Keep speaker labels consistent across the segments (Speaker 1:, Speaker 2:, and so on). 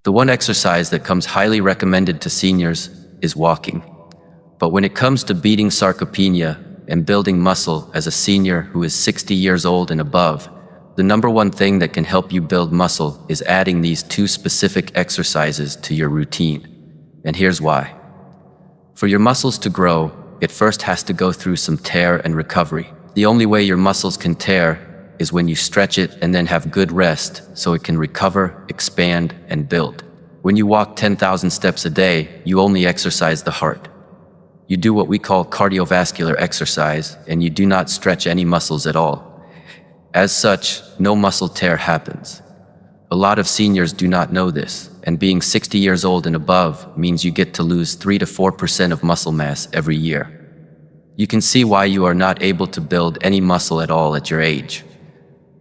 Speaker 1: The one exercise that comes highly recommended to seniors is walking. But when it comes to beating sarcopenia and building muscle as a senior who is 60 years old and above, the number one thing that can help you build muscle is adding these two specific exercises to your routine. And here's why. For your muscles to grow, it first has to go through some tear and recovery. The only way your muscles can tear is when you stretch it and then have good rest so it can recover, expand, and build. When you walk 10,000 steps a day, you only exercise the heart. You do what we call cardiovascular exercise, and you do not stretch any muscles at all. As such, no muscle tear happens. A lot of seniors do not know this, and being 60 years old and above means you get to lose 3 to 4% of muscle mass every year. You can see why you are not able to build any muscle at all at your age.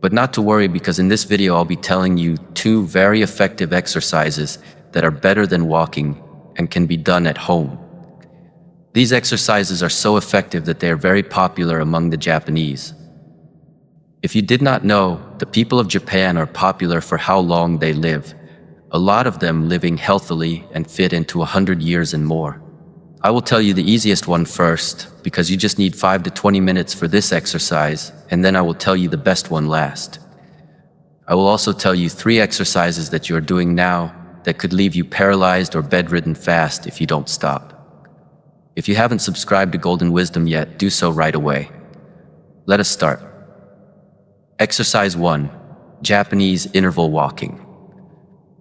Speaker 1: But not to worry, because in this video I'll be telling you 2 very effective exercises that are better than walking and can be done at home. These exercises are so effective that they are very popular among the Japanese. If you did not know, the people of Japan are popular for how long they live, a lot of them living healthily and fit into 100 years and more. I will tell you the easiest one first, because you just need 5 to 20 minutes for this exercise, and then I will tell you the best one last. I will also tell you 3 exercises that you are doing now that could leave you paralyzed or bedridden fast if you don't stop. If you haven't subscribed to Golden Wisdom yet, do so right away. Let us start. Exercise 1, Japanese interval walking.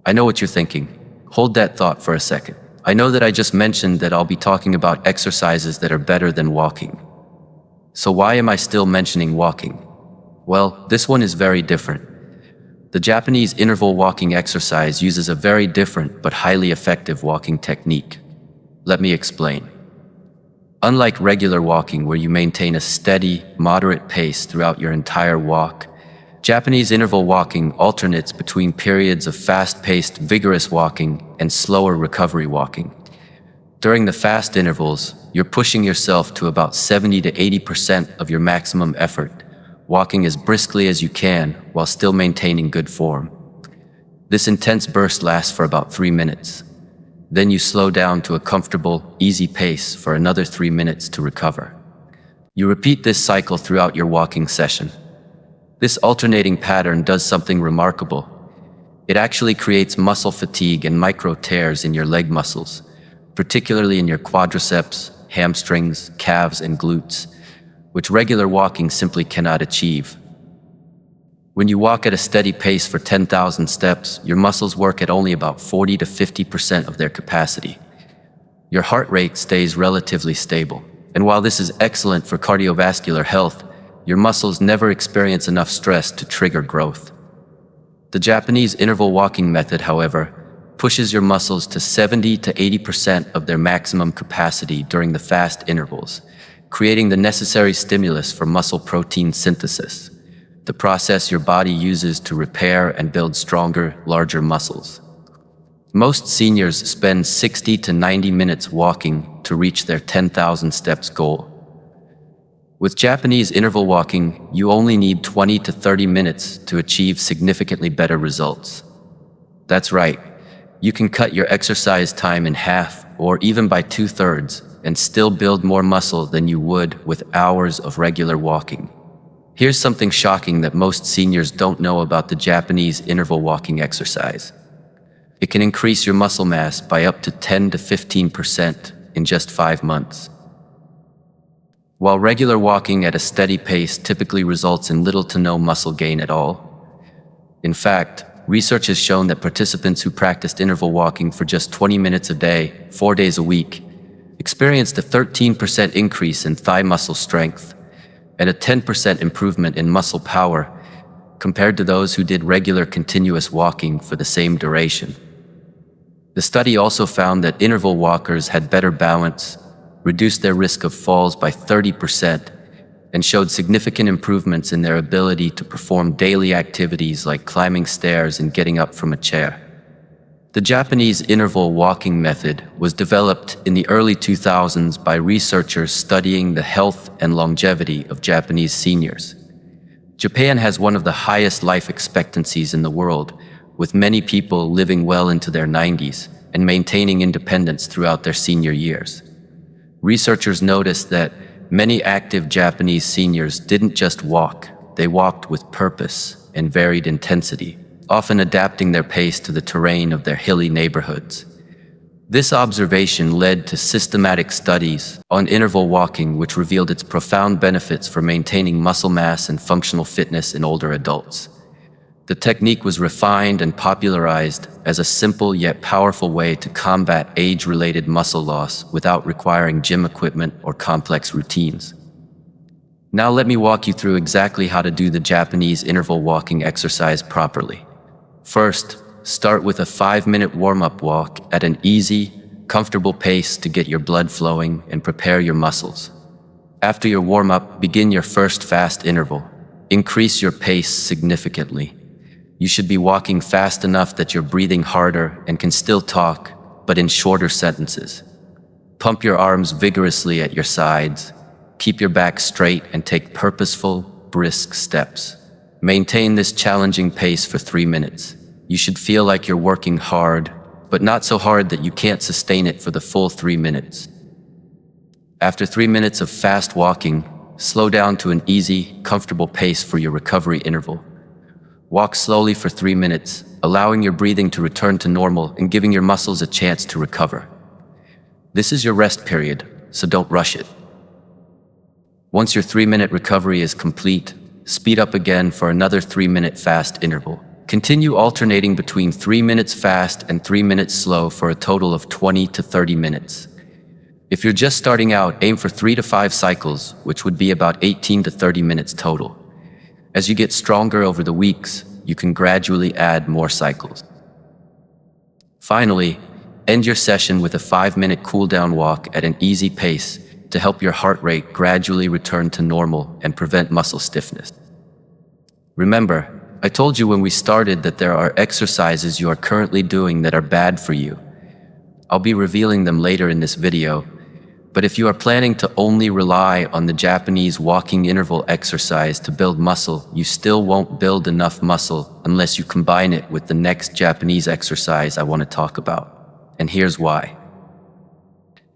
Speaker 1: I know what you're thinking. Hold that thought for a second. I know that I just mentioned that I'll be talking about exercises that are better than walking. So why am I still mentioning walking? Well, this one is very different. The Japanese interval walking exercise uses a very different but highly effective walking technique. Let me explain. Unlike regular walking, where you maintain a steady, moderate pace throughout your entire walk, Japanese interval walking alternates between periods of fast-paced, vigorous walking and slower recovery walking. During the fast intervals, you're pushing yourself to about 70 to 80% of your maximum effort, walking as briskly as you can while still maintaining good form. This intense burst lasts for about 3 minutes. Then you slow down to a comfortable, easy pace for another 3 minutes to recover. You repeat this cycle throughout your walking session. This alternating pattern does something remarkable. It actually creates muscle fatigue and micro tears in your leg muscles, particularly in your quadriceps, hamstrings, calves, and glutes, which regular walking simply cannot achieve. When you walk at a steady pace for 10,000 steps, your muscles work at only about 40 to 50% of their capacity. Your heart rate stays relatively stable. And while this is excellent for cardiovascular health, your muscles never experience enough stress to trigger growth. The Japanese interval walking method, however, pushes your muscles to 70 to 80% of their maximum capacity during the fast intervals, creating the necessary stimulus for muscle protein synthesis, the process your body uses to repair and build stronger, larger muscles. Most seniors spend 60 to 90 minutes walking to reach their 10,000 steps goal. With Japanese interval walking, you only need 20 to 30 minutes to achieve significantly better results. That's right, you can cut your exercise time in half or even by 2/3 and still build more muscle than you would with hours of regular walking. Here's something shocking that most seniors don't know about the Japanese interval walking exercise. It can increase your muscle mass by up to 10 to 15% in just 5 months. While regular walking at a steady pace typically results in little to no muscle gain at all. In fact, research has shown that participants who practiced interval walking for just 20 minutes a day, 4 days a week, experienced a 13% increase in thigh muscle strength and a 10% improvement in muscle power compared to those who did regular continuous walking for the same duration. The study also found that interval walkers had better balance, reduced their risk of falls by 30%, and showed significant improvements in their ability to perform daily activities like climbing stairs and getting up from a chair. The Japanese interval walking method was developed in the early 2000s by researchers studying the health and longevity of Japanese seniors. Japan has one of the highest life expectancies in the world, with many people living well into their 90s and maintaining independence throughout their senior years. Researchers noticed that many active Japanese seniors didn't just walk, they walked with purpose and varied intensity, often adapting their pace to the terrain of their hilly neighborhoods. This observation led to systematic studies on interval walking, which revealed its profound benefits for maintaining muscle mass and functional fitness in older adults. The technique was refined and popularized as a simple yet powerful way to combat age-related muscle loss without requiring gym equipment or complex routines. Now let me walk you through exactly how to do the Japanese interval walking exercise properly. First, start with a 5-minute warm-up walk at an easy, comfortable pace to get your blood flowing and prepare your muscles. After your warm-up, begin your first fast interval. Increase your pace significantly. You should be walking fast enough that you're breathing harder and can still talk, but in shorter sentences. Pump your arms vigorously at your sides. Keep your back straight and take purposeful, brisk steps. Maintain this challenging pace for 3 minutes. You should feel like you're working hard, but not so hard that you can't sustain it for the full 3 minutes. After 3 minutes of fast walking, slow down to an easy, comfortable pace for your recovery interval. Walk slowly for 3 minutes, allowing your breathing to return to normal and giving your muscles a chance to recover. This is your rest period, so don't rush it. Once your 3-minute recovery is complete, speed up again for another 3-minute fast interval. Continue alternating between 3 minutes fast and 3 minutes slow for a total of 20 to 30 minutes. If you're just starting out, aim for 3 to 5 cycles, which would be about 18 to 30 minutes total. As you get stronger over the weeks, you can gradually add more cycles. Finally, end your session with a 5-minute cool-down walk at an easy pace to help your heart rate gradually return to normal and prevent muscle stiffness. Remember, I told you when we started that there are exercises you are currently doing that are bad for you. I'll be revealing them later in this video, but if you are planning to only rely on the Japanese walking interval exercise to build muscle, you still won't build enough muscle unless you combine it with the next Japanese exercise I want to talk about. And here's why.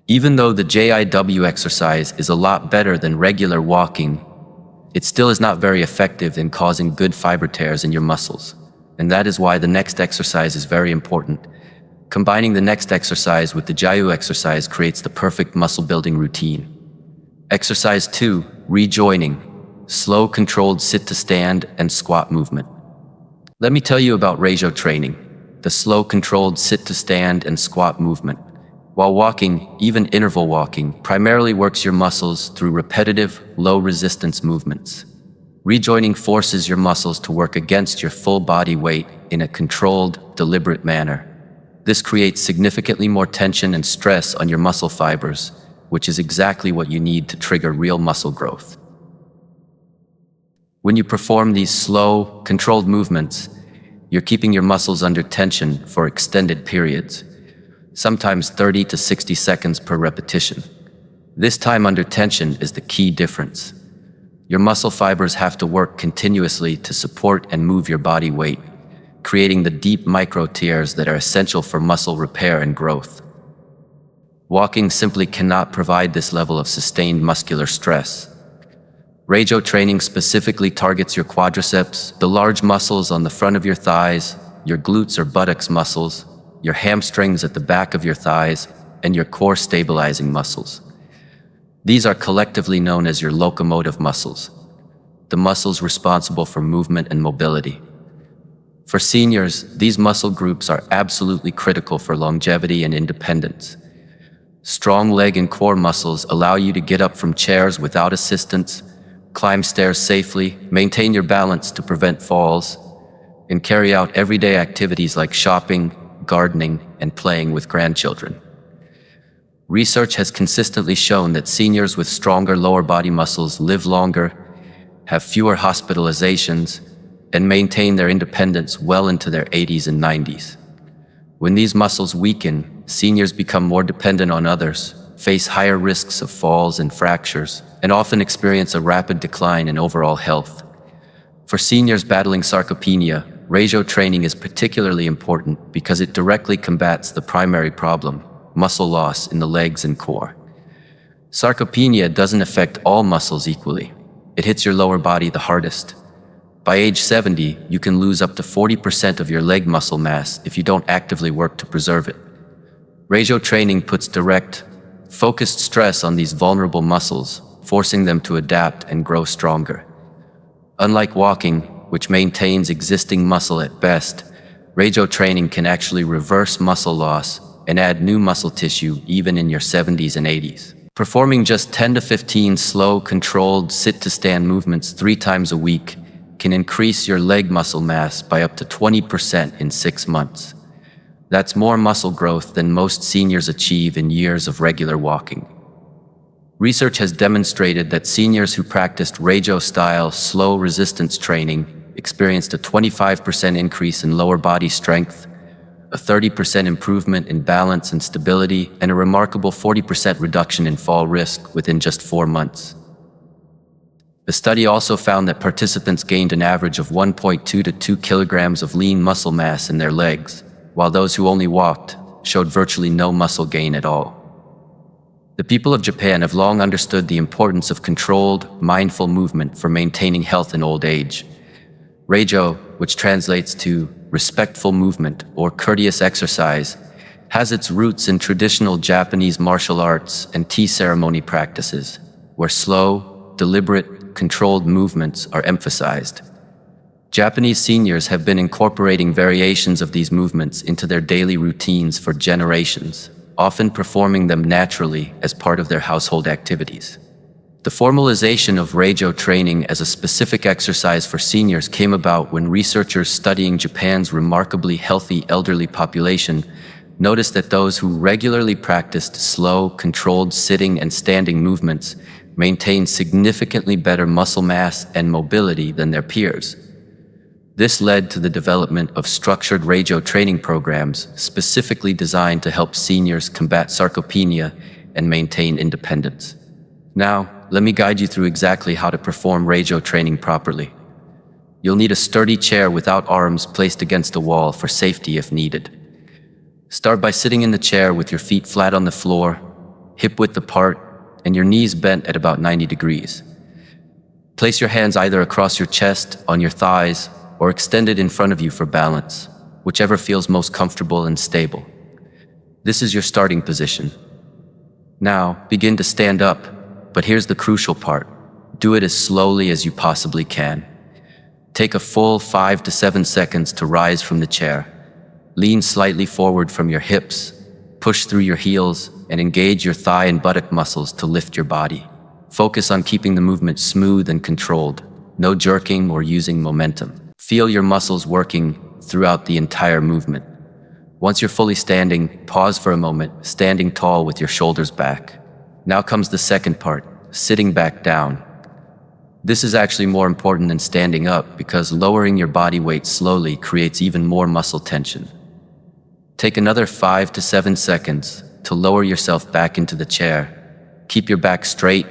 Speaker 1: Even though the JIW exercise is a lot better than regular walking, it still is not very effective in causing good fiber tears in your muscles. And that is why the next exercise is very important. Combining the next exercise with the JIW exercise creates the perfect muscle building routine. Exercise 2, rejoining. Slow controlled sit to stand and squat movement. Let me tell you about Reijo training, the slow controlled sit to stand and squat movement. While walking, even interval walking, primarily works your muscles through repetitive, low-resistance movements. Rejoining forces your muscles to work against your full body weight in a controlled, deliberate manner. This creates significantly more tension and stress on your muscle fibers, which is exactly what you need to trigger real muscle growth. When you perform these slow, controlled movements, you're keeping your muscles under tension for extended periods, sometimes 30 to 60 seconds per repetition. This time under tension is the key difference. Your muscle fibers have to work continuously to support and move your body weight, creating the deep micro tears that are essential for muscle repair and growth. Walking simply cannot provide this level of sustained muscular stress. Reijo training specifically targets your quadriceps, the large muscles on the front of your thighs, your glutes or buttocks muscles, your hamstrings at the back of your thighs, and your core stabilizing muscles. These are collectively known as your locomotive muscles, the muscles responsible for movement and mobility. For seniors, these muscle groups are absolutely critical for longevity and independence. Strong leg and core muscles allow you to get up from chairs without assistance, climb stairs safely, maintain your balance to prevent falls, and carry out everyday activities like shopping, gardening, and playing with grandchildren. Research has consistently shown that seniors with stronger lower body muscles live longer, have fewer hospitalizations, and maintain their independence well into their 80s and 90s. When these muscles weaken, seniors become more dependent on others, face higher risks of falls and fractures, and often experience a rapid decline in overall health. For seniors battling sarcopenia, ratio training is particularly important because it directly combats the primary problem, muscle loss in the legs and core. Sarcopenia doesn't affect all muscles equally. It hits your lower body the hardest. By age 70, you can lose up to 40% of your leg muscle mass if you don't actively work to preserve it. Ratio training puts direct, focused stress on these vulnerable muscles, forcing them to adapt and grow stronger. Unlike walking, which maintains existing muscle at best, ratio training can actually reverse muscle loss and add new muscle tissue even in your 70s and 80s. Performing just 10 to 15 slow, controlled sit-to-stand movements 3 times a week can increase your leg muscle mass by up to 20% in 6 months. That's more muscle growth than most seniors achieve in years of regular walking. Research has demonstrated that seniors who practiced ratio-style slow resistance training experienced a 25% increase in lower body strength, a 30% improvement in balance and stability, and a remarkable 40% reduction in fall risk within just 4 months. The study also found that participants gained an average of 1.2 to 2 kilograms of lean muscle mass in their legs, while those who only walked showed virtually no muscle gain at all. The people of Japan have long understood the importance of controlled, mindful movement for maintaining health in old age. Reijo, which translates to respectful movement or courteous exercise, has its roots in traditional Japanese martial arts and tea ceremony practices, where slow, deliberate, controlled movements are emphasized. Japanese seniors have been incorporating variations of these movements into their daily routines for generations, often performing them naturally as part of their household activities. The formalization of Reijo training as a specific exercise for seniors came about when researchers studying Japan's remarkably healthy elderly population noticed that those who regularly practiced slow, controlled sitting and standing movements maintained significantly better muscle mass and mobility than their peers. This led to the development of structured Reijo training programs specifically designed to help seniors combat sarcopenia and maintain independence. Now, let me guide you through exactly how to perform Reijo training properly. You'll need a sturdy chair without arms placed against a wall for safety if needed. Start by sitting in the chair with your feet flat on the floor, hip-width apart, and your knees bent at about 90 degrees. Place your hands either across your chest, on your thighs, or extended in front of you for balance, whichever feels most comfortable and stable. This is your starting position. Now, begin to stand up. But here's the crucial part. Do it as slowly as you possibly can. Take a full 5 to 7 seconds to rise from the chair. Lean slightly forward from your hips, push through your heels, and engage your thigh and buttock muscles to lift your body. Focus on keeping the movement smooth and controlled, no jerking or using momentum. Feel your muscles working throughout the entire movement. Once you're fully standing, pause for a moment, standing tall with your shoulders back. Now comes the second part, sitting back down. This is actually more important than standing up because lowering your body weight slowly creates even more muscle tension. Take another 5 to 7 seconds to lower yourself back into the chair. Keep your back straight,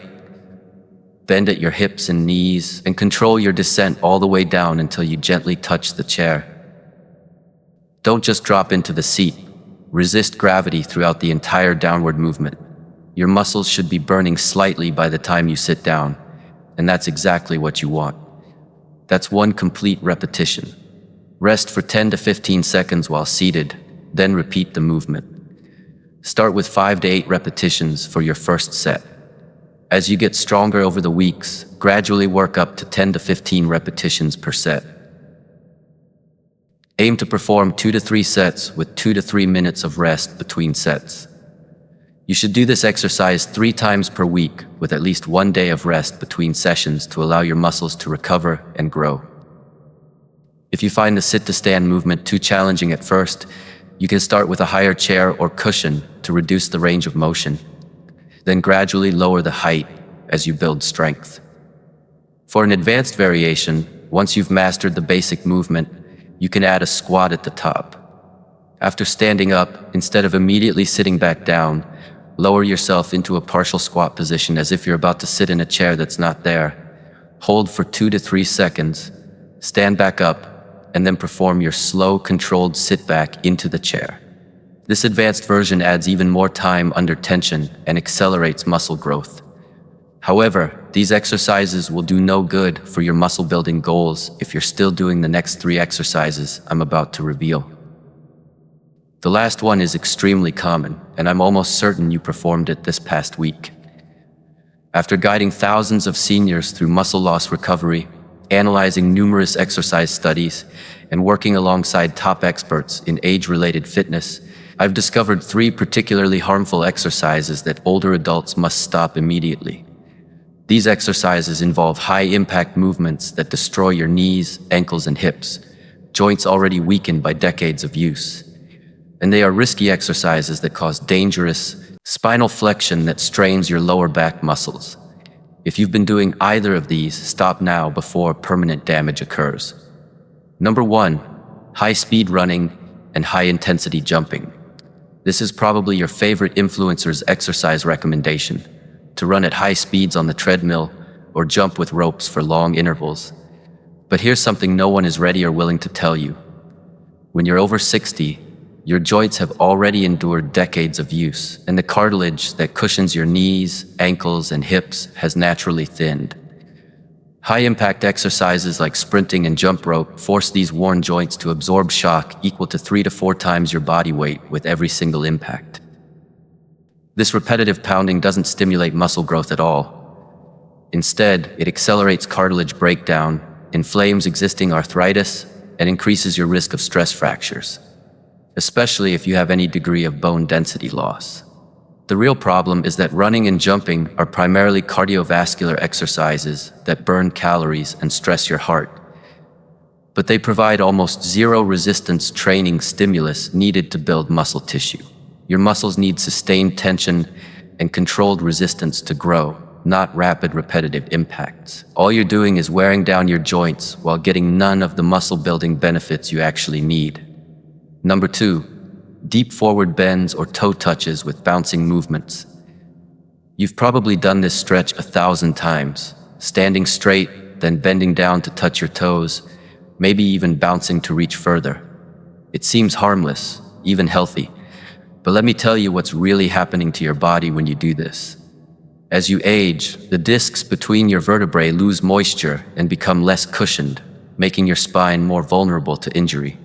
Speaker 1: bend at your hips and knees, and control your descent all the way down until you gently touch the chair. Don't just drop into the seat. Resist gravity throughout the entire downward movement. Your muscles should be burning slightly by the time you sit down, and that's exactly what you want. That's one complete repetition. Rest for 10 to 15 seconds while seated, then repeat the movement. Start with 5 to 8 repetitions for your first set. As you get stronger over the weeks, gradually work up to 10 to 15 repetitions per set. Aim to perform 2 to 3 sets with 2 to 3 minutes of rest between sets. You should do this exercise 3 times per week with at least 1 day of rest between sessions to allow your muscles to recover and grow. If you find the sit-to-stand movement too challenging at first, you can start with a higher chair or cushion to reduce the range of motion. Then gradually lower the height as you build strength. For an advanced variation, once you've mastered the basic movement, you can add a squat at the top. After standing up, instead of immediately sitting back down, lower yourself into a partial squat position as if you're about to sit in a chair that's not there. Hold for 2 to 3 seconds, stand back up, and then perform your slow, controlled sit back into the chair. This advanced version adds even more time under tension and accelerates muscle growth. However, these exercises will do no good for your muscle building goals if you're still doing the next 3 exercises I'm about to reveal. The last one is extremely common, and I'm almost certain you performed it this past week. After guiding thousands of seniors through muscle loss recovery, analyzing numerous exercise studies, and working alongside top experts in age-related fitness, I've discovered 3 particularly harmful exercises that older adults must stop immediately. These exercises involve high-impact movements that destroy your knees, ankles, and hips, joints already weakened by decades of use. And they are risky exercises that cause dangerous spinal flexion that strains your lower back muscles. If you've been doing either of these, stop now before permanent damage occurs. Number 1, high-speed running and high-intensity jumping. This is probably your favorite influencer's exercise recommendation: to run at high speeds on the treadmill or jump with ropes for long intervals. But here's something no one is ready or willing to tell you. When you're over 60, your joints have already endured decades of use, and the cartilage that cushions your knees, ankles, and hips has naturally thinned. High-impact exercises like sprinting and jump rope force these worn joints to absorb shock equal to 3 to 4 times your body weight with every single impact. This repetitive pounding doesn't stimulate muscle growth at all. Instead, it accelerates cartilage breakdown, inflames existing arthritis, and increases your risk of stress fractures, especially if you have any degree of bone density loss. The real problem is that running and jumping are primarily cardiovascular exercises that burn calories and stress your heart. But they provide almost zero resistance training stimulus needed to build muscle tissue. Your muscles need sustained tension and controlled resistance to grow, not rapid repetitive impacts. All you're doing is wearing down your joints while getting none of the muscle building benefits you actually need. Number 2, deep forward bends or toe touches with bouncing movements. You've probably done this stretch 1,000 times, standing straight, then bending down to touch your toes, maybe even bouncing to reach further. It seems harmless, even healthy. But let me tell you what's really happening to your body when you do this. As you age, the discs between your vertebrae lose moisture and become less cushioned, making your spine more vulnerable to injury.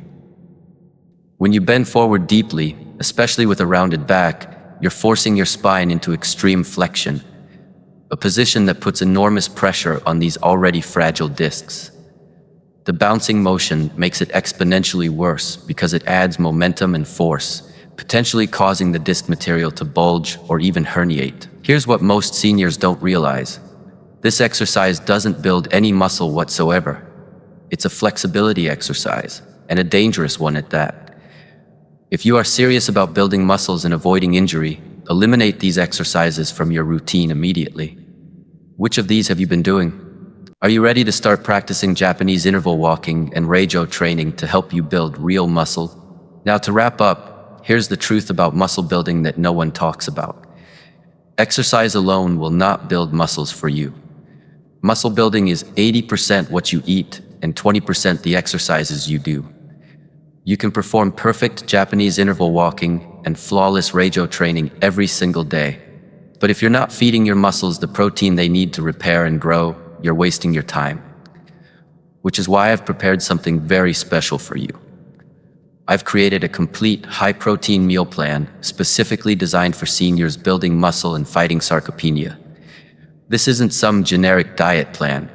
Speaker 1: When you bend forward deeply, especially with a rounded back, you're forcing your spine into extreme flexion, a position that puts enormous pressure on these already fragile discs. The bouncing motion makes it exponentially worse because it adds momentum and force, potentially causing the disc material to bulge or even herniate. Here's what most seniors don't realize. This exercise doesn't build any muscle whatsoever. It's a flexibility exercise, and a dangerous one at that. If you are serious about building muscles and avoiding injury, eliminate these exercises from your routine immediately. Which of these have you been doing? Are you ready to start practicing Japanese interval walking and Reijo training to help you build real muscle? Now, to wrap up, here's the truth about muscle building that no one talks about. Exercise alone will not build muscles for you. Muscle building is 80% what you eat and 20% the exercises you do. You can perform perfect Japanese interval walking and flawless Reijo training every single day. But if you're not feeding your muscles the protein they need to repair and grow, you're wasting your time. Which is why I've prepared something very special for you. I've created a complete high-protein meal plan specifically designed for seniors building muscle and fighting sarcopenia. This isn't some generic diet plan.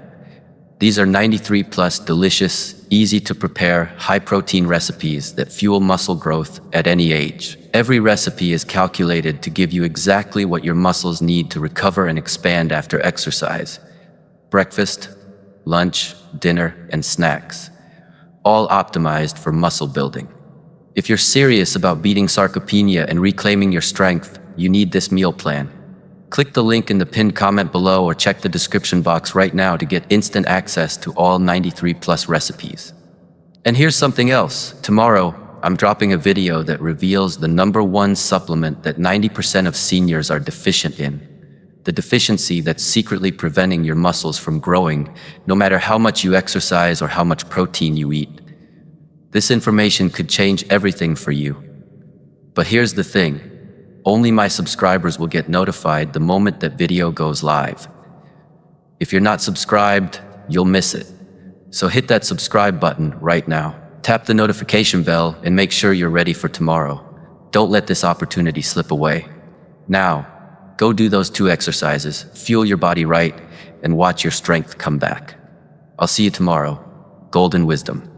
Speaker 1: These are 93+ delicious, easy-to-prepare, high-protein recipes that fuel muscle growth at any age. Every recipe is calculated to give you exactly what your muscles need to recover and expand after exercise. Breakfast, lunch, dinner, and snacks, all optimized for muscle building. If you're serious about beating sarcopenia and reclaiming your strength, you need this meal plan. Click the link in the pinned comment below or check the description box right now to get instant access to all 93+ recipes. And here's something else. Tomorrow, I'm dropping a video that reveals the #1 supplement that 90% of seniors are deficient in. The deficiency that's secretly preventing your muscles from growing, no matter how much you exercise or how much protein you eat. This information could change everything for you. But here's the thing, only my subscribers will get notified the moment that video goes live. If you're not subscribed, you'll miss it. So hit that subscribe button right now. Tap the notification bell and make sure you're ready for tomorrow. Don't let this opportunity slip away. Now, go do those 2 exercises, fuel your body right, and watch your strength come back. I'll see you tomorrow. Golden wisdom.